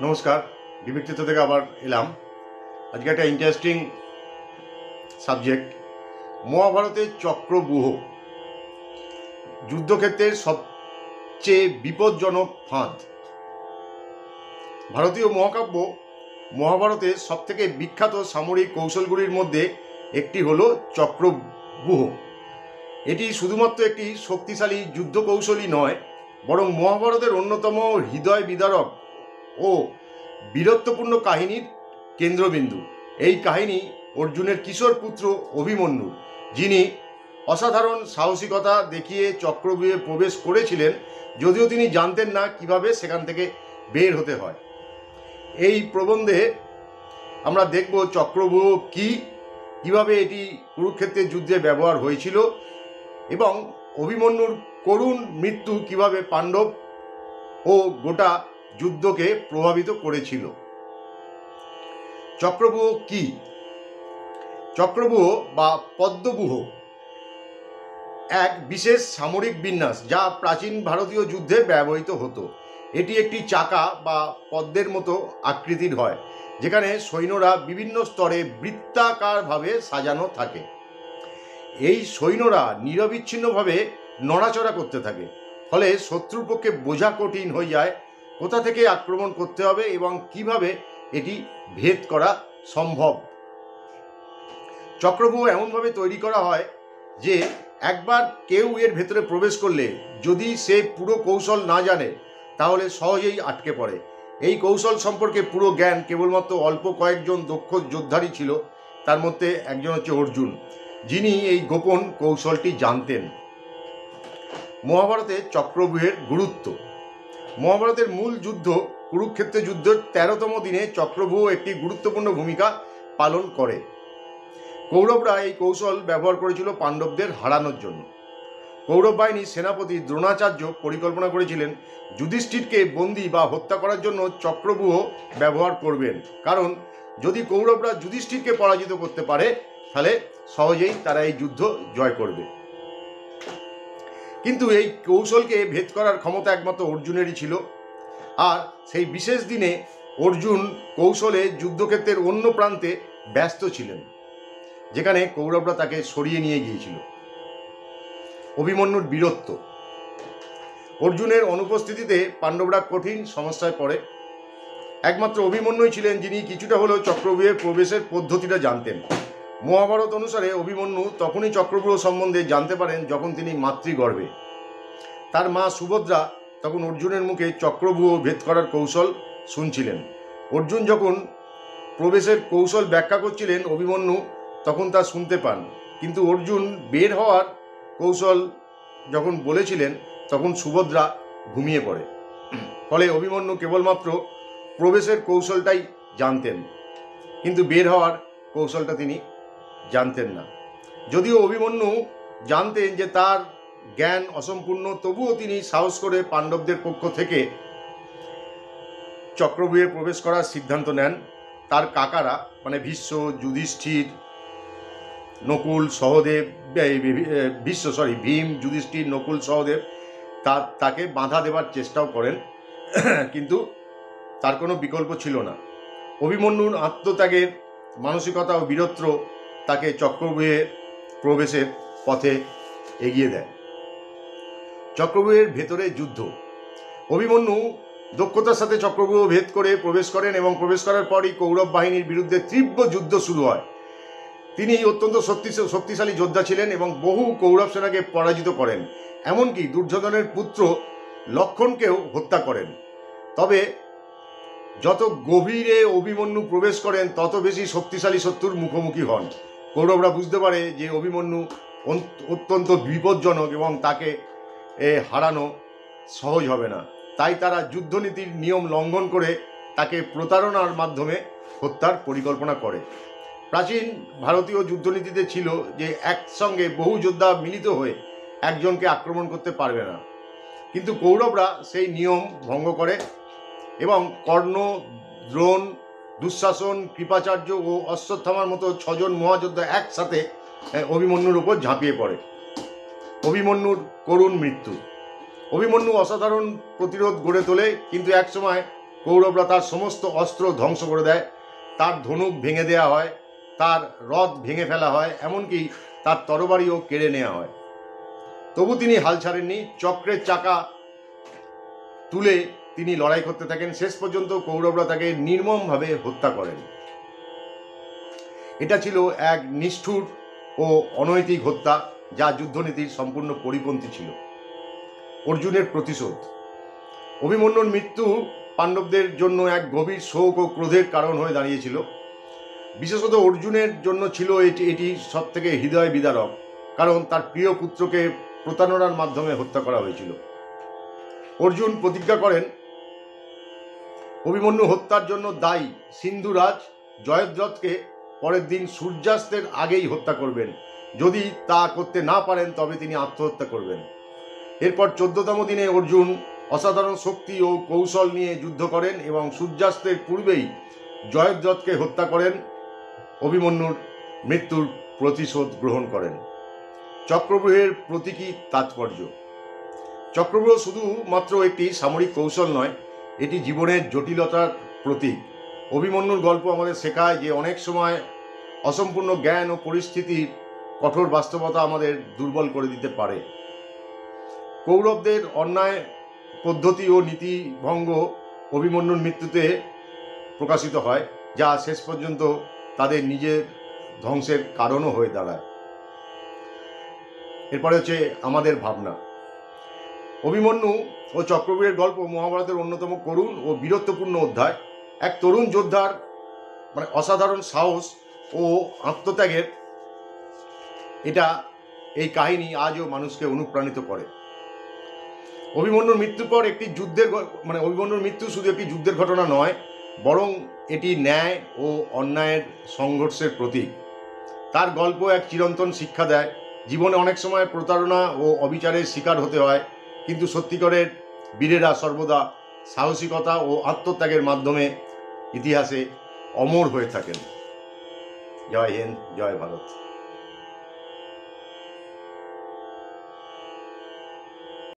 নমস্কার, বিবৃতিত থেকে আবার এলাম। আজকে একটা ইন্টারেস্টিং সাবজেক্ট, মহাভারতের চক্রব্যূহ, যুদ্ধক্ষেত্রের সবচেয়ে বিপজ্জনক ফাঁদ। ভারতীয় মহাকাব্য মহাভারতের সবথেকে বিখ্যাত সামরিক কৌশলগুলির মধ্যে একটি হল চক্রব্যূহ। এটি শুধুমাত্র একটি শক্তিশালী যুদ্ধ কৌশলই নয়, বরং মহাভারতের অন্যতম হৃদয় বিদারক ও বীরত্বপূর্ণ কাহিনীর কেন্দ্রবিন্দু। এই কাহিনী অর্জুনের কিশোর পুত্র অভিমন্যুর, যিনি অসাধারণ সাহসিকতা দেখিয়ে চক্রব্যূহে প্রবেশ করেছিলেন, যদিও তিনি জানতেন না কিভাবে সেখান থেকে বের হতে হয়। এই প্রবন্ধে আমরা দেখব চক্রব্যূহ কী, কিভাবে এটি কুরুক্ষেত্রের যুদ্ধে ব্যবহার হয়েছিল এবং অভিমন্যুর করুণ মৃত্যু কিভাবে পাণ্ডব ও গোটা যুদ্ধকে প্রভাবিত করেছিল। চক্রব্যূহ কি? চক্রব্যূহ বা পদ্মব্যূহ এক বিশেষ সামরিক বিন্যাস যা প্রাচীন ভারতীয় যুদ্ধে ব্যবহৃত হতো। এটি একটি চাকা বা পদ্মের মতো আকৃতির হয়, যেখানে সৈন্যরা বিভিন্ন স্তরে বৃত্তাকারভাবে সাজানো থাকে। এই সৈন্যরা নিরবিচ্ছিন্নভাবে নড়াচড়া করতে থাকে, ফলে শত্রুর পক্ষে বোঝা কঠিন হয়ে যায় কোথা থেকে আক্রমণ করতে হবে এবং কিভাবে এটি ভেদ করা সম্ভব। চক্রব্যূহ এমনভাবে তৈরি করা হয় যে একবার কেউ এর ভেতরে প্রবেশ করলে, যদি সে পুরো কৌশল না জানে, তাহলে সহজেই আটকে পড়ে। এই কৌশল সম্পর্কে পুরো জ্ঞান কেবলমাত্র অল্প কয়েকজন দক্ষ যোদ্ধারই ছিল। তার মধ্যে একজন হচ্ছে অর্জুন, যিনি এই গোপন কৌশলটি জানতেন। মহাভারতে চক্রব্যূহের গুরুত্ব। মহাভারতের মূল যুদ্ধ কুরুক্ষেত্র যুদ্ধের 13তম দিনে চক্রব্যূহ একটি গুরুত্বপূর্ণ ভূমিকা পালন করে। কৌরবরা এই কৌশল ব্যবহার করেছিল পাণ্ডবদের হারানোর জন্য। কৌরব বাহিনীর সেনাপতি দ্রোণাচার্য পরিকল্পনা করেছিলেন যুধিষ্ঠিরকে বন্দী বা হত্যা করার জন্য চক্রব্যূহ ব্যবহার করবেন, কারণ যদি কৌরবরা যুধিষ্ঠিরকে পরাজিত করতে পারে, তাহলে সহজেই তারা এই যুদ্ধ জয় করবে। কিন্তু এই কৌশলকে ভেদ করার ক্ষমতা একমাত্র অর্জুনেরই ছিল। আর সেই বিশেষ দিনে অর্জুন কৌশলে যুদ্ধক্ষেত্রের অন্য প্রান্তে ব্যস্ত ছিলেন, যেখানে কৌরবরা তাকে সরিয়ে নিয়ে গিয়েছিল। অভিমন্যুর বীরত্ব। অর্জুনের অনুপস্থিতিতে পাণ্ডবরা কঠিন সমস্যায় পড়ে। একমাত্র অভিমন্যুই ছিলেন যিনি কিছুটা হলেও চক্রব্যূহে প্রবেশের পদ্ধতিটা জানতেন। মহাভারত অনুসারে অভিমন্যু তখনই চক্রব্যূহ সম্বন্ধে জানতে পারেন যখন তিনি মাতৃগর্ভে। তার মা সুভদ্রা তখন অর্জুনের মুখে চক্রব্যূহ ভেদ করার কৌশল শুনছিলেন। অর্জুন যখন প্রবেশের কৌশল ব্যাখ্যা করছিলেন, অভিমন্যু তখন তা শুনতে পান, কিন্তু অর্জুন বের হওয়ার কৌশল যখন বলেছিলেন, তখন সুভদ্রা ঘুমিয়ে পড়ে। ফলে অভিমন্যু কেবলমাত্র প্রবেশের কৌশলটাই জানতেন, কিন্তু বের হওয়ার কৌশলটা তিনি জানতেন না। যদিও অভিমন্যু জানতেন যে তার জ্ঞান অসম্পূর্ণ, তবুও তিনি সাহস করে পাণ্ডবদের পক্ষ থেকে চক্রব্যূহে প্রবেশ করার সিদ্ধান্ত নেন। তার কাকারা মানে ভীষ্ম, যুধিষ্ঠির, নকুল, সহদেব, ভীম, যুধিষ্ঠির, নকুল, সহদেব তাকে বাধা দেওয়ার চেষ্টাও করেন, কিন্তু তার কোনো বিকল্প ছিল না। অভিমন্যুর আত্মত্যাগের মানসিকতা ও বীরত্ব তাকে চক্রব্যূহে প্রবেশের পথে এগিয়ে দেয়। চক্রব্যূহের ভেতরে যুদ্ধ। অভিমন্যু দক্ষতার সাথে চক্রব্যূহ ভেদ করে প্রবেশ করেন এবং প্রবেশ করার পরই কৌরব বাহিনীর বিরুদ্ধে তীব্র যুদ্ধ শুরু হয়। তিনি অত্যন্ত শক্তিশালী যোদ্ধা ছিলেন এবং বহু কৌরব সেনাকে পরাজিত করেন, এমনকি দুর্যোধনের পুত্র লক্ষণকেও হত্যা করেন। তবে যত গভীরে অভিমন্যু প্রবেশ করেন, তত বেশি শক্তিশালী শত্রুর মুখোমুখি হন। কৌরবরা বুঝতে পারে যে অভিমন্যু অত্যন্ত বিপজ্জনক এবং তাকে হারানো সহজ হবে না। তাই তারা যুদ্ধনীতির নিয়ম লঙ্ঘন করে তাকে প্রতারণার মাধ্যমে হত্যার পরিকল্পনা করে। প্রাচীন ভারতীয় যুদ্ধনীতিতে ছিল যে একসঙ্গে বহু যোদ্ধা মিলিত হয়ে একজনকে আক্রমণ করতে পারবে না, কিন্তু কৌরবরা সেই নিয়ম ভঙ্গ করে এবং কর্ণ, দ্রোণ, দুঃশাসন, কৃপাচার্য ও অশ্বত্থামার মতো 6 জন মহাযোদ্ধা একসাথে অভিমন্যুর উপর ঝাঁপিয়ে পড়ে। অভিমন্যুর করুণ মৃত্যু। অভিমন্যু অসাধারণ প্রতিরোধ গড়ে তোলে, কিন্তু একসময় কৌরবরা তার সমস্ত অস্ত্র ধ্বংস করে দেয়, তার ধনুক ভেঙে দেওয়া হয়, তার রথ ভেঙে ফেলা হয়, এমনকি তার তরবারিও কেড়ে নেওয়া হয়। তবু তিনি হাল ছাড়েননি, চক্রের চাকা তুলে তিনি লড়াই করতে থাকেন। শেষ পর্যন্ত কৌরবরা তাকে নির্মমভাবে হত্যা করেন। এটা ছিল এক নিষ্ঠুর ও অনৈতিক হত্যা, যা যুদ্ধনীতির সম্পূর্ণ পরিপন্থী ছিল। অর্জুনের প্রতিশোধ। অভিমন্যুর মৃত্যু পাণ্ডবদের জন্য এক গভীর শোক ও ক্রোধের কারণ হয়ে দাঁড়িয়েছিল। বিশেষত অর্জুনের জন্য ছিল এটি সব থেকে হৃদয় বিদারক, কারণ তার প্রিয় পুত্রকে প্রতারণার মাধ্যমে হত্যা করা হয়েছিল। অর্জুন প্রতিজ্ঞা করেন অভিমন্যু হত্যার জন্য দায়ী সিন্ধুরাজ জয়দ্রথকে পরের দিন সূর্যাস্তের আগেই হত্যা করবেন। যদি তা করতে না পারেন তবে তিনি আত্মহত্যা করবেন। এরপর 14তম দিনে অর্জুন অসাধারণ শক্তি ও কৌশল নিয়ে যুদ্ধ করেন এবং সূর্যাস্তের পূর্বেই জয়দ্রথকে হত্যা করেন। অভিমন্যুর মৃত্যুর প্রতিশোধ গ্রহণ করেন। চক্রব্যূহের প্রতীকী তাৎপর্য। চক্রব্যূহ শুধুমাত্র একটি সামরিক কৌশল নয়, এটি জীবনের জটিলতার প্রতীক। অভিমন্যুর গল্প আমাদের শেখায় যে অনেক সময় অসম্পূর্ণ জ্ঞান ও পরিস্থিতির কঠোর বাস্তবতা আমাদের দুর্বল করে দিতে পারে। কৌরবদের অন্যায় পদ্ধতি ও নীতিভঙ্গ অভিমন্যুর মৃত্যুতে প্রকাশিত হয়, যা শেষ পর্যন্ত তাদের নিজের ধ্বংসের কারণও হয়ে দাঁড়ায়। এরপরে হচ্ছে আমাদের ভাবনা। অভিমন্যু ও চক্রব্যূহের গল্প মহাভারতের অন্যতম করুণ ও বীরত্বপূর্ণ অধ্যায়। এক তরুণ যোদ্ধার অসাধারণ সাহস ও আত্মত্যাগের এই কাহিনী আজও মানুষকে অনুপ্রাণিত করে। অভিমন্যুর মৃত্যুর পর একটি যুদ্ধের অভিমন্যুর মৃত্যু শুধু একটি যুদ্ধের ঘটনা নয়, বরং এটি ন্যায় ও অন্যায়ের সংঘর্ষের প্রতীক। তার গল্প এক চিরন্তন শিক্ষা দেয়। জীবনে অনেক সময় প্রতারণা ও অবিচারের শিকার হতে হয়, কিন্তু সত্যিকারের বীরেরা সর্বদা সাহসিকতা ও আত্মত্যাগের মাধ্যমে ইতিহাসে অমর হয়ে থাকেন। জয় হিন্দ, জয় ভারত।